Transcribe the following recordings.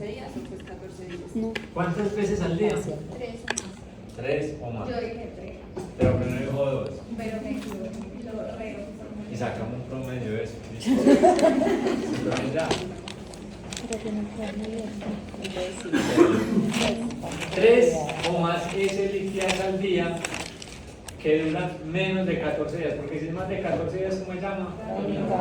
15 días o pues 14 días. No. ¿Cuántas veces al día? 3 o más. 3 o más. Yo dije 3, Pero primero dijo 2. pero me equivoqué, lo reo. Y sacamos un promedio de eso. ¿Listo? Entonces ya. Pero tiene que dar muy bien. 3 o más heces líquidas al día que duran menos de 14 días, porque si es más de 14 días, ¿cómo se llama?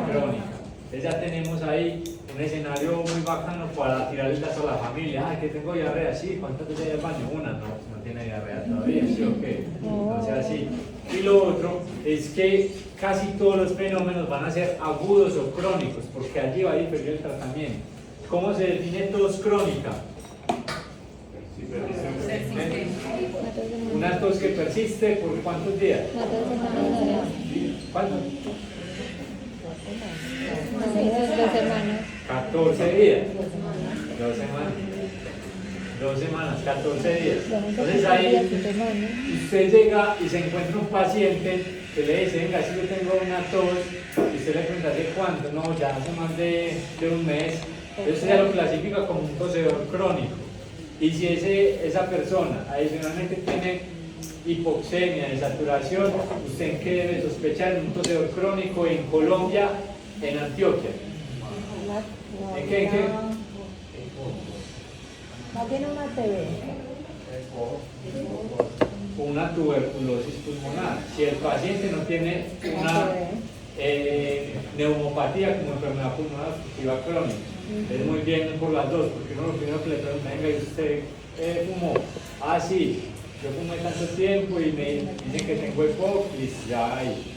Crónica. Entonces ya tenemos ahí un escenario muy bacano para tirarle lazo a la familia. Ay, que tengo diarrea, sí, ¿cuántas veces hay al baño? Una, no tiene diarrea todavía, sí o qué. Entonces así. Y lo otro es que casi todos los fenómenos van a ser agudos o crónicos, porque allí va a diferir el tratamiento. ¿Cómo se define tos crónica? Una tos que persiste por ¿cuántos días? ¿Cuántos? 2 semanas. 14 días. 2 semanas. 2 semanas, 14 días. Entonces ahí usted llega y se encuentra un paciente que le dice, venga, si yo tengo una tos, y usted le pregunta, ¿hace cuánto? No, ya hace más de un mes. Entonces usted ya lo clasifica como un tosedor crónico. Y si esa persona adicionalmente tiene hipoxemia, desaturación, ¿usted en qué debe sospechar? En un tosedor crónico en Colombia, en Antioquia. ¿En qué? No tiene una TV. Una tuberculosis pulmonar. Si el paciente no tiene una neumopatía como enfermedad pulmonar obstructiva crónica, es muy bien por las dos, porque uno lo primero que le pregunta, venga, ¿y usted fumó? Ah, sí, yo fumé tanto tiempo y me dicen que tengo EPOC y ya ahí.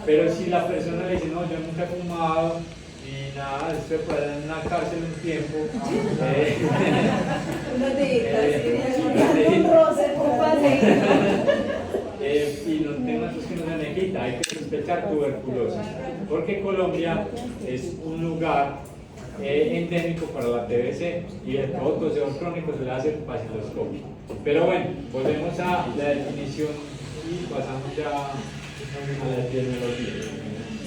Pero si la persona le dice, no, yo nunca he fumado y nada, usted puede dar en una cárcel un tiempo. Un roce, un paseo. Y no tenga tos que no se me quita, hay que sospechar tuberculosis, porque Colombia es un lugar endémico para la TBC y el tosedor crónico se le hace baciloscopio. Pero bueno, volvemos a la definición y pasamos ya a la epidemiología.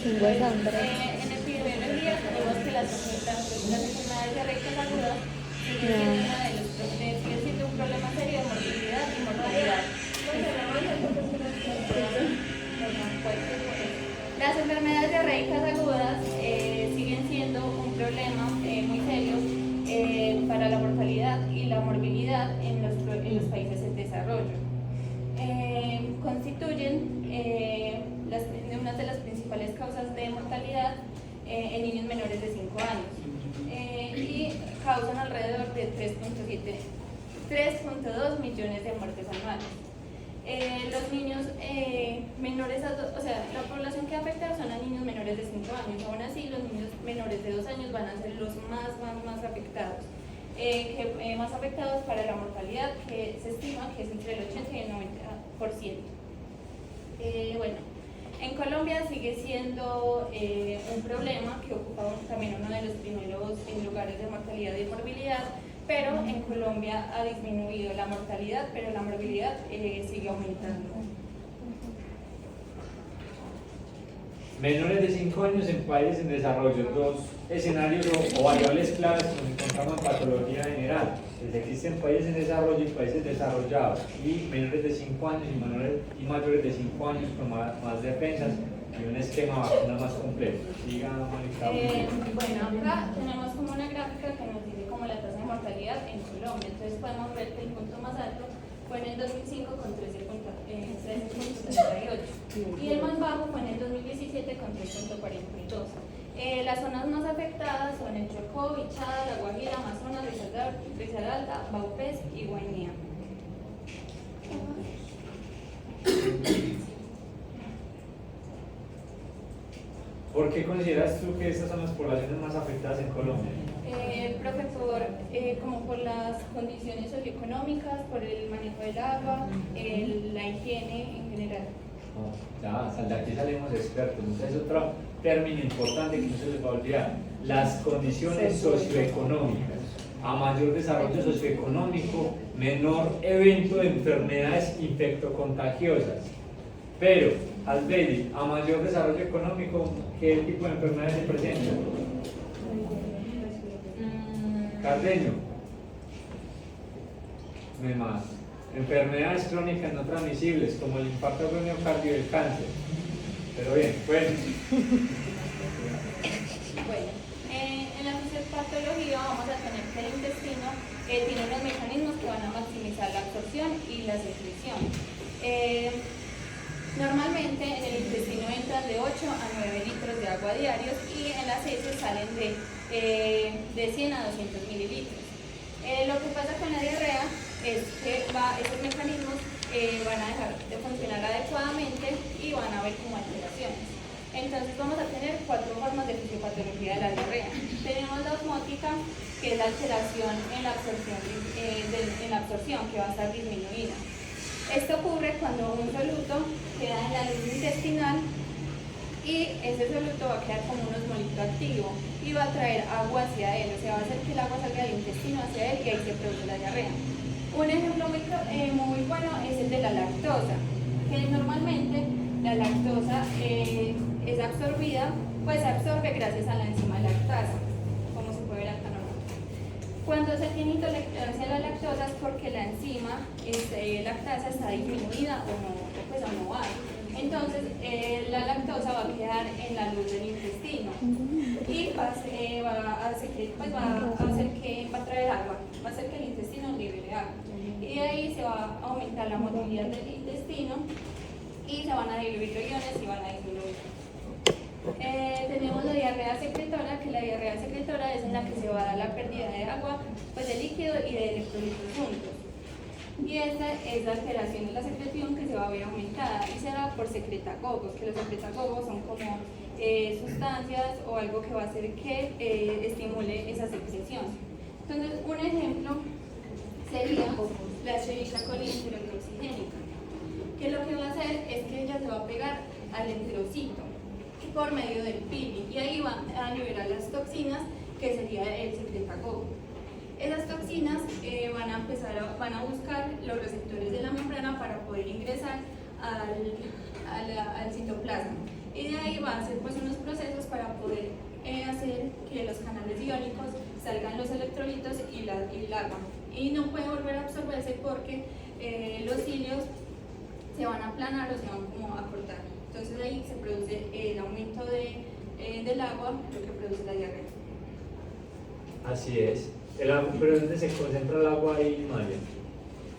En epidemiología tenemos que las enfermedades diarreicas agudas sigue siendo un problema serio de morbilidad y mortalidad. Las enfermedades diarreicas agudas siguen siendo un problema muy serio para la mortalidad y la morbilidad en los países en desarrollo. Constituyen una de las principales causas de mortalidad en niños menores de 5 años y causan alrededor de 3.2 millones de muertes anuales. Los niños menores, o sea, la población que afecta son a niños menores de 5 años, aún así los niños menores de 2 años van a ser los más afectados. Más afectados para la mortalidad, que se estima que es entre el 80 y el 90%. Bueno, en Colombia sigue siendo un problema que ocupa también uno de los primeros lugares de mortalidad y morbilidad, pero en Colombia ha disminuido la mortalidad, pero la morbilidad sigue aumentando. Menores de 5 años en países en desarrollo, 2 escenarios o variables claves que nos encontramos en patología general. Existen países en desarrollo y países desarrollados, y menores de 5 años y mayores de 5 años con más defensas y un esquema vacuna más completo. Siga, Mónica. Bueno, acá tenemos como una gráfica que nos dice como la tasa de mortalidad en Colombia. Entonces podemos ver que el punto más alto fue en el 2005 con 13.38 y el más bajo fue en el 2017 con 3.42. Las zonas más afectadas son el Chocó, Vichada, La Guajira, Amazonas, Risaralda, Vaupés y Guainía. ¿Por qué consideras tú que estas son las poblaciones más afectadas en Colombia? Profesor, como por las condiciones socioeconómicas, por el manejo del agua, la higiene en general. Ya, de aquí salimos expertos. Entonces, otro término importante que no se les va a olvidar: las condiciones socioeconómicas. A mayor desarrollo socioeconómico, menor evento de enfermedades infectocontagiosas. Pero, Albedi, a mayor desarrollo económico, ¿qué tipo de enfermedades se presentan? Cardeño. Más. Enfermedades crónicas no transmisibles como el infarto del miocardio y el cáncer. Pero bien, bueno. Bueno, en la fisiopatología vamos a tener que el intestino tiene unos mecanismos que van a maximizar la absorción y la secreción. Normalmente en el intestino entran de 8 a 9 litros de agua diarios y en las heces salen de 100 a 200 mililitros. Lo que pasa con la diarrea es que estos mecanismos van a dejar de funcionar adecuadamente y van a haber como alteraciones. Entonces vamos a tener 4 formas de fisiopatología de la diarrea. Tenemos la osmótica, que es la alteración en la absorción, que va a estar disminuida. Esto ocurre cuando un soluto queda en la luz intestinal y ese soluto va a quedar como un osmolito activo y va a traer agua hacia él, o sea, va a hacer que el agua salga del intestino hacia él y ahí se produce la diarrea. Un ejemplo muy bueno es el de la lactosa, que normalmente la lactosa es absorbida, pues se absorbe gracias a la enzima lactasa, como se puede ver acá normalmente. Cuando se tiene intolerancia a la lactosa es porque la enzima lactasa está disminuida o no hay. Entonces la lactosa va a quedar en la luz del intestino y va a traer agua, va a hacer que el intestino libere agua. Y de ahí se va a aumentar la motilidad del intestino y se van a diluir los iones y van a disminuir. Tenemos la diarrea secretora, que la diarrea secretora es en la que se va a dar la pérdida de agua, pues de líquido y de electrolitos juntos. Y esta es la alteración de la secreción que se va a ver aumentada y se da por secretacocos, que los secretacocos son como sustancias o algo que va a hacer que estimule esa secreción. Entonces, un ejemplo sería la Escherichia coli enterotoxigénica, que lo que va a hacer es que ella se va a pegar al enterocito por medio del pili y ahí va a liberar las toxinas, que sería el secretacoco. Esas toxinas van a buscar los receptores de la membrana para poder ingresar al citoplasma y de ahí va a hacer pues unos procesos para poder hacer que los canales iónicos salgan los electrolitos y el agua, y no puede volver a absorberse porque los cilios se van a aplanar o se van como a cortar. Entonces ahí se produce el aumento del agua, lo que produce la diarrea. Así es. ¿Pero dónde se concentra el agua ahí, María?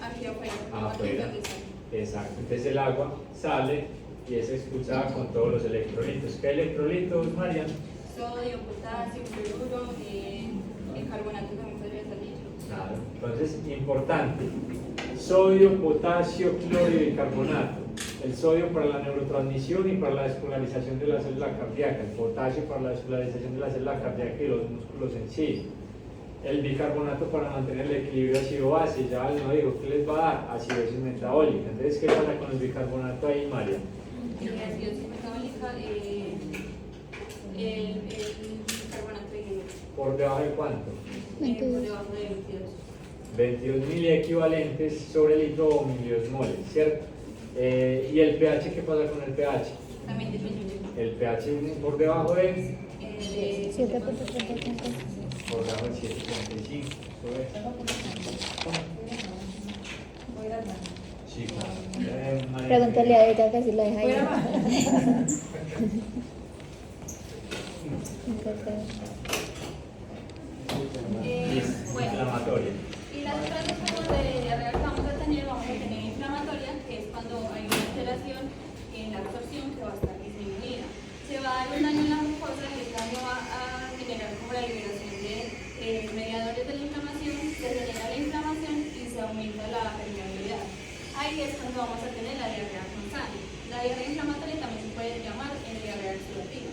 Aquí afuera. Afuera. Exacto. Entonces el agua sale y es expulsada con todos los electrolitos. ¿Qué electrolitos, María? Sodio, potasio, cloruro, el carbonato también podría salir. Claro. Entonces, importante. Sodio, potasio, cloro y carbonato. El sodio para la neurotransmisión y para la despolarización de la célula cardíaca. El potasio para la despolarización de la célula cardíaca y los músculos en sí. El bicarbonato para mantener el equilibrio ácido-base. Ya no digo, ¿qué les va a dar? Acidosis metabólica. Entonces, ¿qué pasa con el bicarbonato ahí, María? Acidosis metabólica, el bicarbonato hídrico. ¿Por debajo de cuánto? Por debajo de 22. 22 miliequivalentes sobre litro o miliosmoles, ¿cierto? ¿Y el pH qué pasa con el pH? También disminuye. El pH por debajo de 7.35. por debajo de 7.35. Sí, claro. Pregúntale a ella que si la deja ahí. Bueno, Inflamatoria. y las otras dos formas de diarrea que vamos a tener inflamatoria, que es cuando hay una alteración en la absorción que va a estar disminuida. Se va a dar un daño en la mucosa y este daño va a generar como la liberación de mediadores de la inflamación, se genera la inflamación y se aumenta la permeabilidad. Ahí es cuando vamos a tener la diarrea con sangre. La diarrea inflamatoria también se puede llamar diarrea exudativa.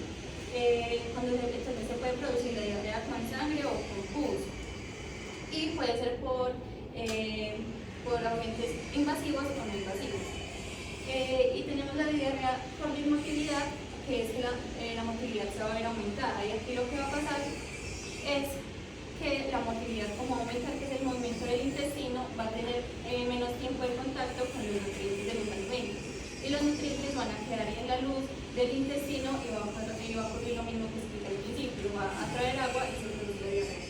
Entonces se puede producir la diarrea con sangre o con pus. Y puede ser por agentes invasivos o no invasivos. Y tenemos la diarrea por dismotilidad, que es que la motilidad se va a ver aumentada. Y aquí lo que va a pasar es que la motilidad, como aumentar, que es el movimiento del intestino, va a tener menos tiempo de contacto con los nutrientes de los alimentos. Y los nutrientes van a quedar en la luz del intestino y va a ocurrir lo mismo que expliqué al principio, va a traer agua y se produce la diarrea.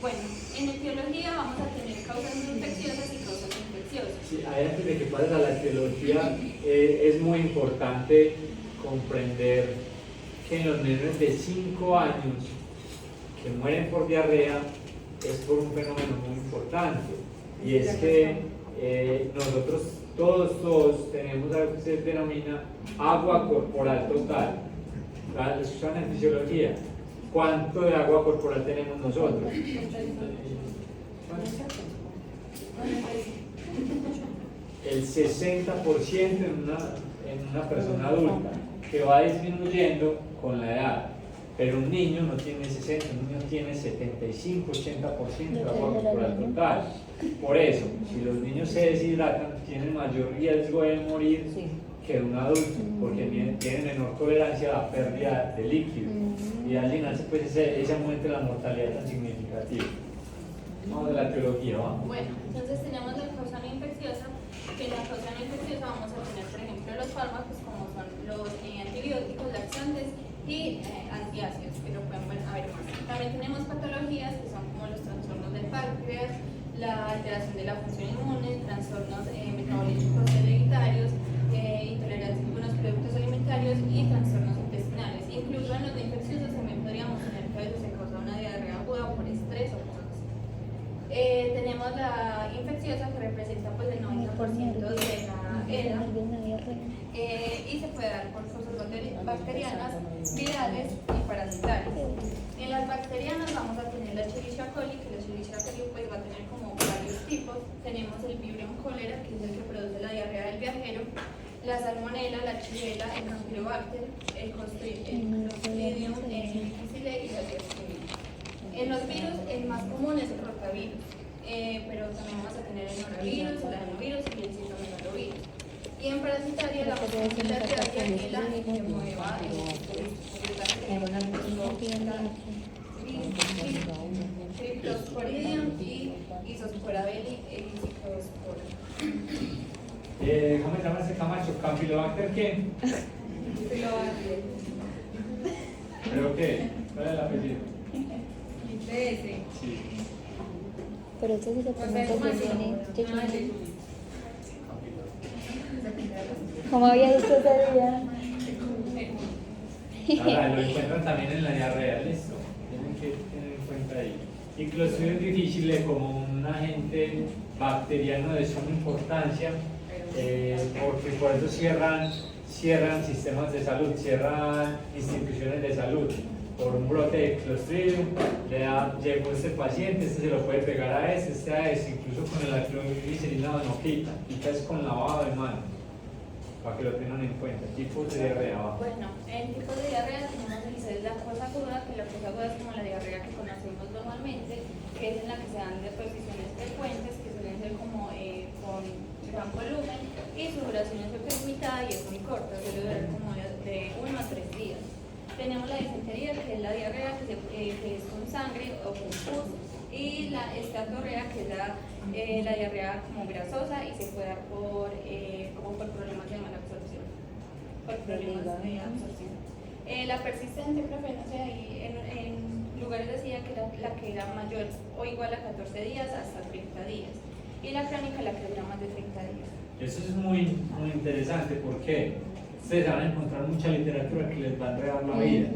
Bueno, en etiología vamos a tener causas no infecciosas y causas infecciosas. Sí, antes de que pases a la etiología, es muy importante comprender que en los menores de 5 años que mueren por diarrea es por un fenómeno muy importante, y es que nosotros todos tenemos algo que se denomina agua corporal total. ¿Lo escuchan en fisiología? ¿Cuánto de agua corporal tenemos nosotros? El 60% en una persona adulta, que va disminuyendo con la edad. Pero un niño no tiene 60, un niño tiene 75-80% de agua corporal total. Por eso, si los niños se deshidratan, tienen mayor riesgo de morir que un adulto, porque tienen menor tolerancia a la pérdida de líquido. Y al final pues ese aumenta la mortalidad tan significativa. Vamos a la etiología, ¿va? Bueno, entonces tenemos la causa no infecciosa, que en la causa no infecciosa vamos a tener, por ejemplo, los fármacos como son los antibióticos, laxantes y antiácidos, que lo pueden haber más. También tenemos patologías que son como los trastornos del páncreas, la alteración de la función inmune, trastornos metabólicos hereditarios, intolerancia a algunos productos alimentarios y trastornos intestinales. Incluso en los no infecciosos también podríamos tener que a veces se causa una diarrea aguda por estrés o cosas así. Tenemos la infecciosa, que representa pues el 90% de la EDA, y se puede dar por causas bacterianas, virales y parasitarias. En las bacterianas vamos a tener la Escherichia coli, que la Escherichia coli pues va a tener como varios tipos. Tenemos el Vibrio cólera, que es el que produce la diarrea del viajero, la Salmonella, la Shigella, el Campylobacter, el Clostridium, el Difficile y la Yersinia. En los virus, el más común es el rotavirus, pero también vamos a tener el norovirus, el adenovirus y el citomegalovirus. Y en parasitaria, la posición de la diarrea, el angiomeba, el Clostridium y Isospora belli e Isospora. ¿Cómo se llama ese Camacho? ¿Campylobacter qué? ¿Pero qué? ¿Cuál es el apellido? Sí. Pero esto sí se pregunta que tiene. Como había dicho ese día. Ahora, lo encuentran también en la diarrea, listo. Tienen que tener en cuenta ahí. Y Clostridium difficile como un agente bacteriano de suma importancia, porque por eso cierran sistemas de salud, cierran instituciones de salud. Por un brote de Clostridium, llegó este paciente, este se lo puede pegar a este a este, incluso con el acrylglicerinado no quita es con lavado de manos, para que lo tengan en cuenta. Tipos de diarrea. Bueno, en tipos de diarrea tenemos el que es la cosa aguda, que la cosa aguda es como la diarrea que conocemos normalmente, que es en la que se dan deposiciones frecuentes, que suelen ser como con gran volumen, y su duración es súper limitada y es muy corta, suele durar como de 1 a 3 días. Tenemos la disentería, que es la diarrea que es con sangre o con pus, y la estatorrea, que es la diarrea como grasosa y se puede dar como por problemas de mala absorción. Por problemas de absorción. La persistente, profe, no sé, ahí en lugares decía que la que era mayor o igual a 14 días hasta 30 días. Y la crónica, la que dura más de 30 días. Eso es muy interesante porque ustedes van a encontrar mucha literatura que les va a enredar la vida.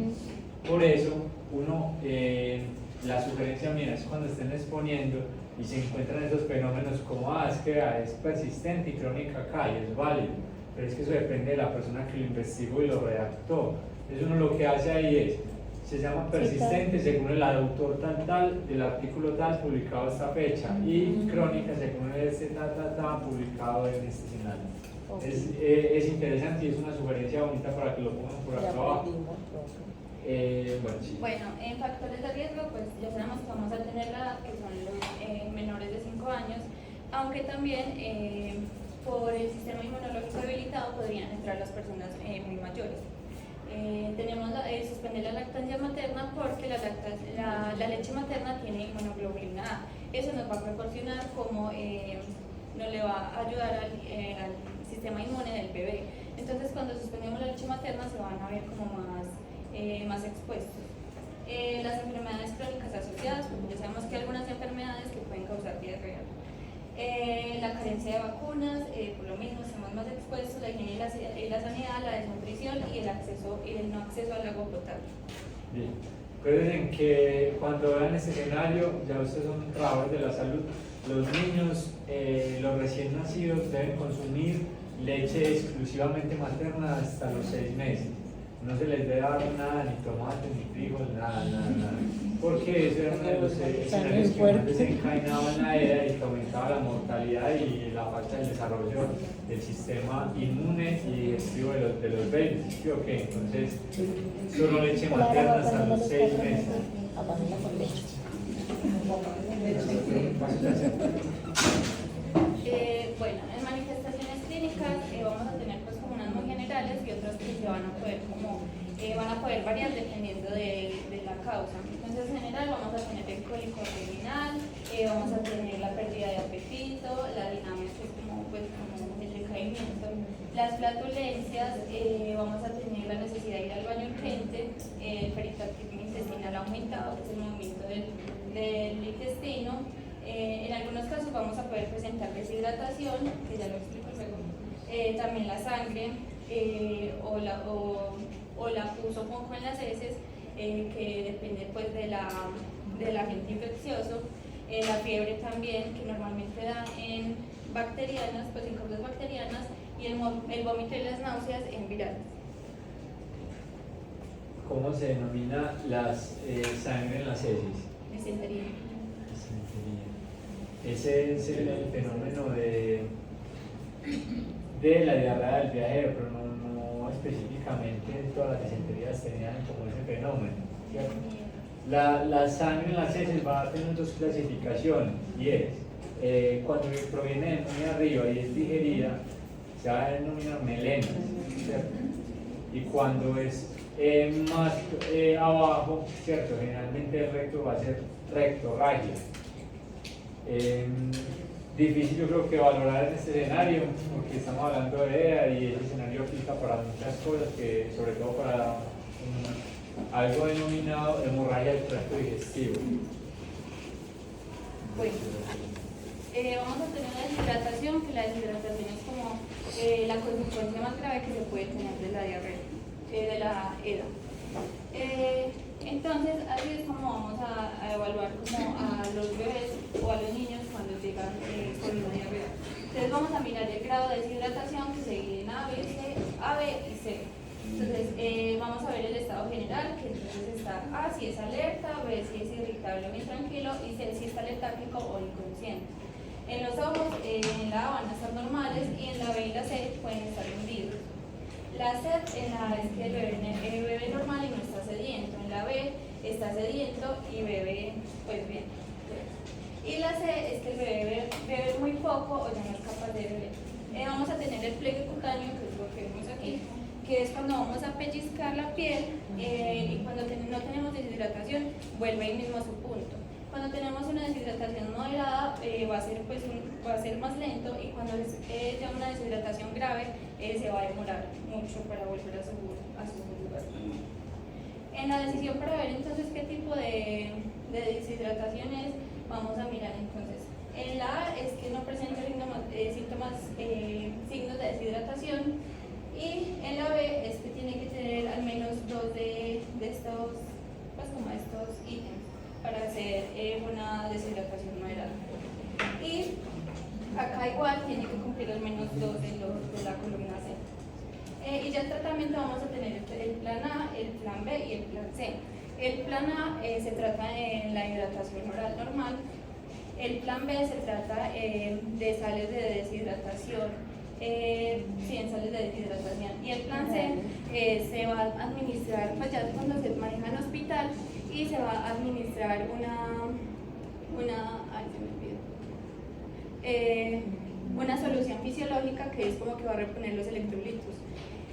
Por eso, la sugerencia mía es cuando estén exponiendo y se encuentran esos fenómenos como es que es persistente y crónica acá y es válido, pero es que eso depende de la persona que lo investigó y lo redactó. Entonces uno lo que hace ahí se llama persistente según el autor tal del artículo tal publicado a esta fecha, y crónica según este publicado en este final. Es interesante y es una sugerencia bonita para que lo pongan por acá abajo. Bueno, en factores de riesgo, pues ya sabemos que vamos a tener la edad, que son los menores de 5 años, aunque también por el sistema inmunológico debilitado podrían entrar las personas muy mayores. Tenemos suspender la lactancia materna porque la leche materna tiene inmunoglobulina A. Eso nos va a proporcionar como no le va a ayudar al sistema inmune del bebé. Entonces, cuando suspendemos la leche materna se van a ver como más expuestos. las enfermedades crónicas asociadas, porque ya sabemos que hay algunas enfermedades que pueden causar diarrea. La carencia de vacunas, por lo mismo estamos más expuestos, la higiene y la sanidad, la desnutrición y el no acceso al agua potable. Bien. Recuerden que cuando vean este escenario, ya ustedes son trabajadores de la salud, los niños, los recién nacidos deben consumir leche exclusivamente materna hasta los 6 meses. No se les debe dar nada, ni tomate, ni frijol, nada. Porque ese era uno de los escenarios que más desencadenaba en la era y que aumentaba la mortalidad y la falta del desarrollo del sistema inmune y digestivo de los babies. ¿Sí o qué? Entonces, solo leche materna hasta los 6 meses. Bueno, en manifestaciones clínicas vamos a tener pues como unas muy generales y otras que se van a poder variar dependiendo de la causa. Entonces, en general vamos a tener el cólico abdominal, vamos a tener la pérdida de apetito, la dinamia que es como el decaimiento, las flatulencias, vamos a tener la necesidad de ir al baño urgente, el peritactismo intestinal aumentado, que es el movimiento del intestino. En algunos casos vamos a poder presentar deshidratación, que ya lo explico luego, también la sangre o la pus o moco en las heces, que depende pues del agente infeccioso, la fiebre también, que normalmente da en bacterianas, pues en causas bacterianas, y el vómito y las náuseas en virales. ¿Cómo se denomina las sangre en las heces? Disentería. Ese es el fenómeno de la diarrea del viajero, pero no específicamente todas las disenterías tenían como ese fenómeno, ¿cierto? La sangre en las heces va a tener 2 clasificaciones, y es cuando proviene de muy arriba y es digerida, se va a denominar melena, ¿cierto? Y cuando es más abajo, ¿cierto? Generalmente el recto va a ser rectorragia. Difícil yo creo que valorar en este escenario, porque estamos hablando de EDA y ese escenario aplica para muchas cosas, que sobre todo para algo denominado hemorragia del tracto digestivo. Bueno, vamos a tener la deshidratación, que la deshidratación es como la consecuencia más grave que se puede tener de la diarrea, de la EDA. Entonces, así es como vamos a evaluar como a los bebés o a los niños cuando llegan con una diarrea. Entonces vamos a mirar el grado de deshidratación, que se divide en A, B, y C. Entonces vamos a ver el estado general, que entonces está A si es alerta, B si es irritable o intranquilo, y C si está letárgico o inconsciente. En los ojos, en la A van a estar normales y en la B y la C pueden estar hundidos. La sed en la A es que el bebé bebe normal y no está sediento. En la B está sediento y bebe pues bien. Y la C es que el bebé bebe muy poco o ya no es capaz de beber. Vamos a tener el pliegue cutáneo, que es lo que vemos aquí, que es cuando vamos a pellizcar la piel y cuando no tenemos deshidratación vuelve ahí mismo a su punto. Cuando tenemos una deshidratación moderada va a ser más lento, y cuando es ya una deshidratación grave se va a demorar mucho para volver a su lugar. En la decisión para ver entonces qué tipo de deshidratación es, vamos a mirar entonces. En la A es que no presenta signos de deshidratación, y en la B es que tiene que tener al menos 2 de estos, pues como estos ítems, para hacer una deshidratación moderada. Y acá igual tiene que cumplir al menos 2 de la columna C. Y ya el tratamiento vamos a tener el plan A, el plan B y el plan C. El plan A se trata de la hidratación oral normal. El plan B se trata de sales de deshidratación, en sales de deshidratación. Y el plan C se va a administrar, pues ya cuando se maneja en hospital, y se va a administrar una solución fisiológica, que es como que va a reponer los electrolitos,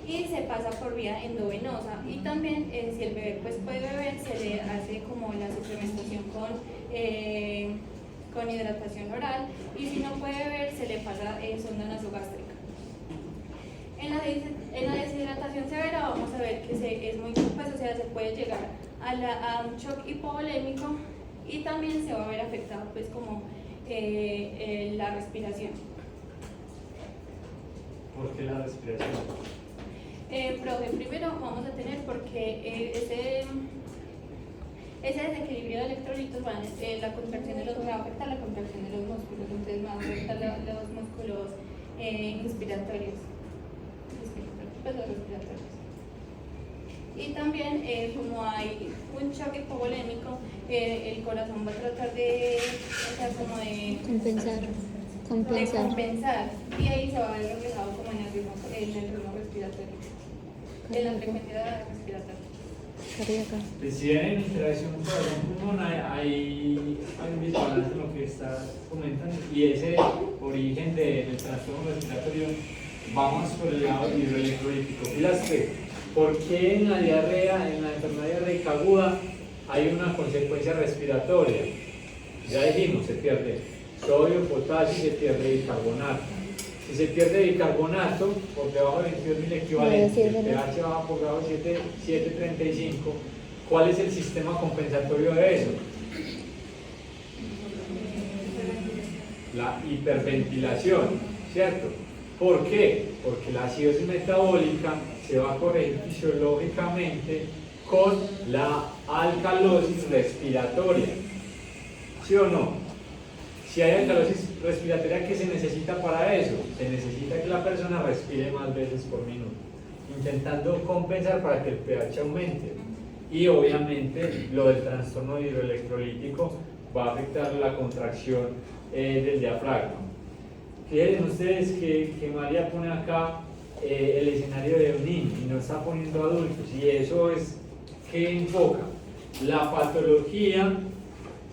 y se pasa por vía endovenosa. Y también si el bebé pues puede beber, se le hace como la suplementación con hidratación oral, y si no puede beber se le pasa sonda nasogástrica. En la deshidratación severa vamos a ver que es muy, pues, o sea, se puede llegar a un shock hipovolémico y también se va a ver afectado pues como la respiración. ¿Por qué la respiración? Profe, primero vamos a tener porque ese desequilibrio de electrolitos va a afectar la contracción de los músculos, entonces va a afectar los músculos inspiratorios, pues los respiratorios. Y también como hay un choque hipovolémico, el corazón va a tratar de, compensar y ahí se va a ver reflejado como en el ritmo respiratorio, en la frecuencia respiratoria. Si tienen interacción corazón-pulmón, hay un desbalance en lo que está comentando, y ese origen del trastorno respiratorio vamos por el lado hidroelectrolítico. Fíjate, ¿por qué en la diarrea, en la enfermedad diarreica aguda, hay una consecuencia respiratoria? Ya dijimos, se pierde sodio, potasio y se pierde bicarbonato. Si se pierde bicarbonato por debajo de 22.000 equivalentes, el pH baja por debajo de 7.35, ¿cuál es el sistema compensatorio de eso? La hiperventilación, ¿cierto? ¿Por qué? Porque la acidosis metabólica se va a corregir fisiológicamente con la alcalosis respiratoria, ¿sí o no? Si hay alcalosis respiratoria, ¿qué se necesita para eso? Se necesita que la persona respire más veces por minuto, intentando compensar para que el pH aumente. Y obviamente lo del trastorno hidroelectrolítico va a afectar la contracción del diafragma. Fíjense ustedes que María pone acá el escenario de un niño y no está poniendo adultos, y eso es que enfoca la patología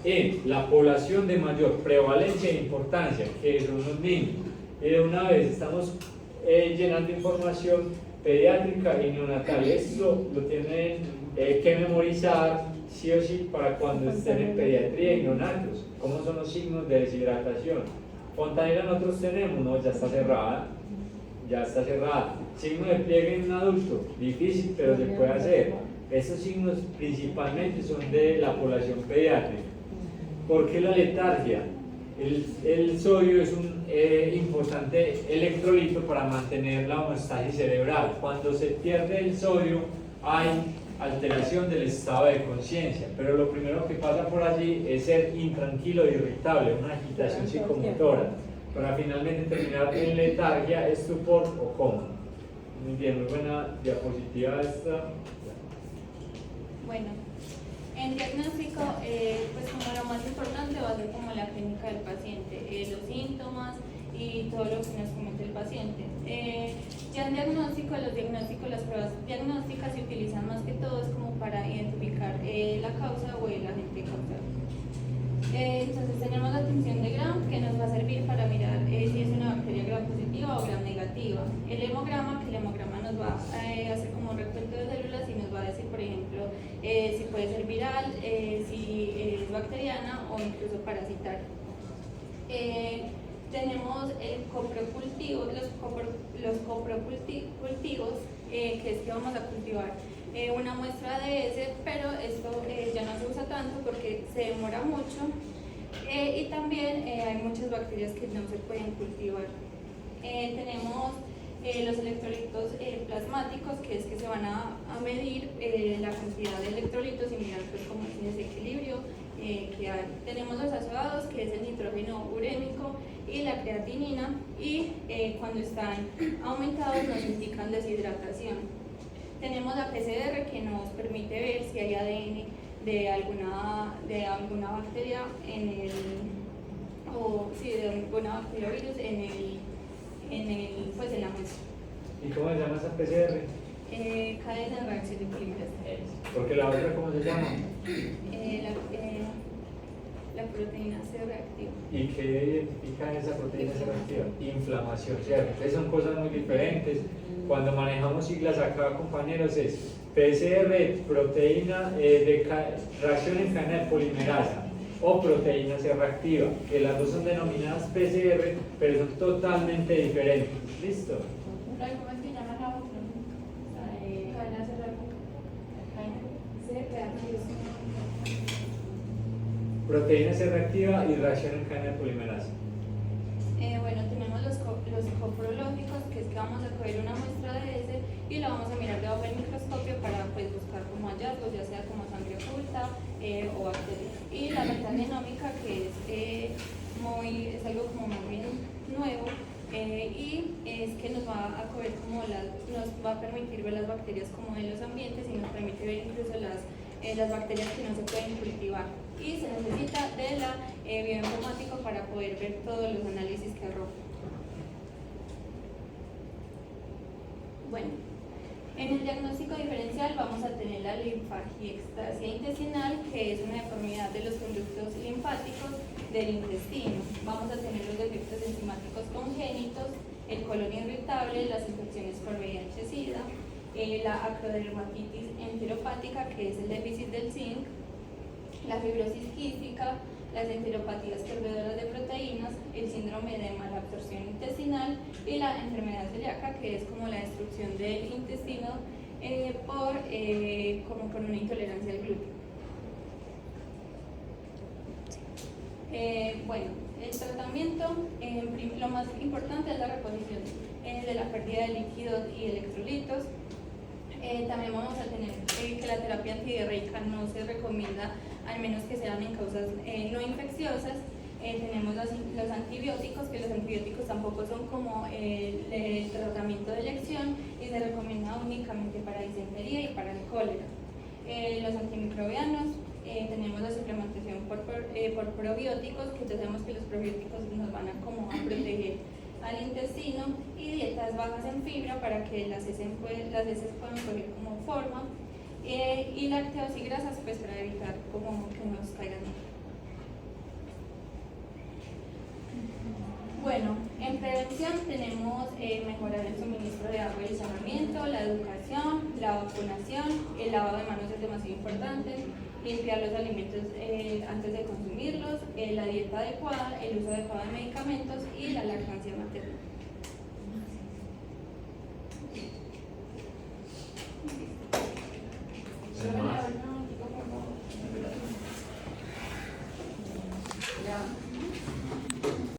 en la población de mayor prevalencia e importancia, que son los niños. Y de una vez estamos llenando información pediátrica y neonatal. Esto lo tienen que memorizar sí o sí para cuando estén en pediatría y neonatos. ¿Cómo son los signos de deshidratación? Fontanera nosotros tenemos, no, ya está cerrada. Signo de pliegue en un adulto, difícil, pero se puede hacer. Estos signos principalmente son de la población pediátrica. ¿Por qué la letargia? El sodio es un importante electrolito para mantener la homeostasis cerebral. Cuando se pierde el sodio hay alteración del estado de conciencia, pero lo primero que pasa por allí es ser intranquilo e irritable, una agitación psicomotora, para finalmente terminar en letargia, estupor o coma. Muy bien, muy buena diapositiva esta. Bueno, en diagnóstico, pues como lo más importante va a ser como la clínica del paciente, los síntomas y todo lo que nos comenta el paciente. Ya en diagnóstico, los diagnósticos, las pruebas diagnósticas se utilizan más que todo es como para identificar la causa o el agente causal. Entonces tenemos la tinción de Gram, que nos va a servir para mirar si es una bacteria Gram positiva o Gram negativa. El hemograma, que el hemograma nos va a hacer como un recuento de células y nos va a decir, por ejemplo, si puede ser viral, si es bacteriana o incluso parasitaria. Tenemos el coprocultivo, los coprocultivos, que es que vamos a cultivar una muestra de ese, pero esto ya no se usa tanto porque se demora mucho y también hay muchas bacterias que no se pueden cultivar. Tenemos los electrolitos plasmáticos, que es que se van a medir la cantidad de electrolitos y mirar pues cómo es el desequilibrio que hay. Tenemos los azoados, que es el nitrógeno urémico y la creatinina, y cuando están aumentados nos indican deshidratación. Tenemos la PCR, que nos permite ver si hay ADN de alguna bacteria en el, o sí, de alguna bacteria o virus pues en la muestra. ¿Y cómo se llama esa PCR? Cadena de reacción de polimerasa. Porque la otra, ¿cómo se llama? La proteína C reactiva. ¿Y qué identifica esa proteína C reactiva? Inflamación, ¿cierto? Entonces son cosas muy diferentes. Cuando manejamos siglas acá, compañeros, es PCR, proteína de reacción en cadena de polimerasa, o proteína C reactiva, que las dos son denominadas PCR, pero son totalmente diferentes. ¿Listo? ¿Cómo es que llama la otra? Cadena C reactiva. proteína C reactiva y reacción en cadena de polimerasa. Bueno, tenemos los coprológicos, que es que vamos a coger una muestra de ese y la vamos a mirar debajo del microscopio para pues, buscar como hallazgos, ya sea como sangre oculta o bacterias. Y la metagenómica, que es algo como más bien nuevo, y es que nos va a coger como nos va a permitir ver las bacterias como en los ambientes y nos permite ver incluso las bacterias que no se pueden cultivar. Y se necesita de la bioinformática para poder ver todos los análisis que arroja. Bueno, en el diagnóstico diferencial vamos a tener la linfagiectasia intestinal, que es una deformidad de los conductos linfáticos del intestino. Vamos a tener los defectos enzimáticos congénitos, el colon irritable, las infecciones por VIH-Sida, la acrodermatitis enteropática, que es el déficit del zinc, la fibrosis quística, las enteropatías perdedoras de proteínas, el síndrome de malabsorción intestinal y la enfermedad celíaca, que es como la destrucción del intestino como por una intolerancia al gluten. Bueno, el tratamiento, lo más importante es la reposición de la pérdida de líquidos y electrolitos. También vamos a tener que la terapia antidiarreica no se recomienda, al menos que sean en causas no infecciosas. Tenemos los antibióticos, que los antibióticos tampoco son como el tratamiento de elección y se recomienda únicamente para disentería y para el cólera. Los antimicrobianos, tenemos la suplementación por probióticos, que ya sabemos que los probióticos nos van a como a proteger al intestino, y dietas bajas en fibra para que las heces puedan coger como forma, y lácteos y grasas pues para evitar como que nos caigan. Bueno, en prevención tenemos mejorar el suministro de agua y saneamiento, la educación, la vacunación, el lavado de manos es demasiado importante, limpiar los alimentos antes de consumirlos, la dieta adecuada, el uso adecuado de medicamentos y la lactancia materna.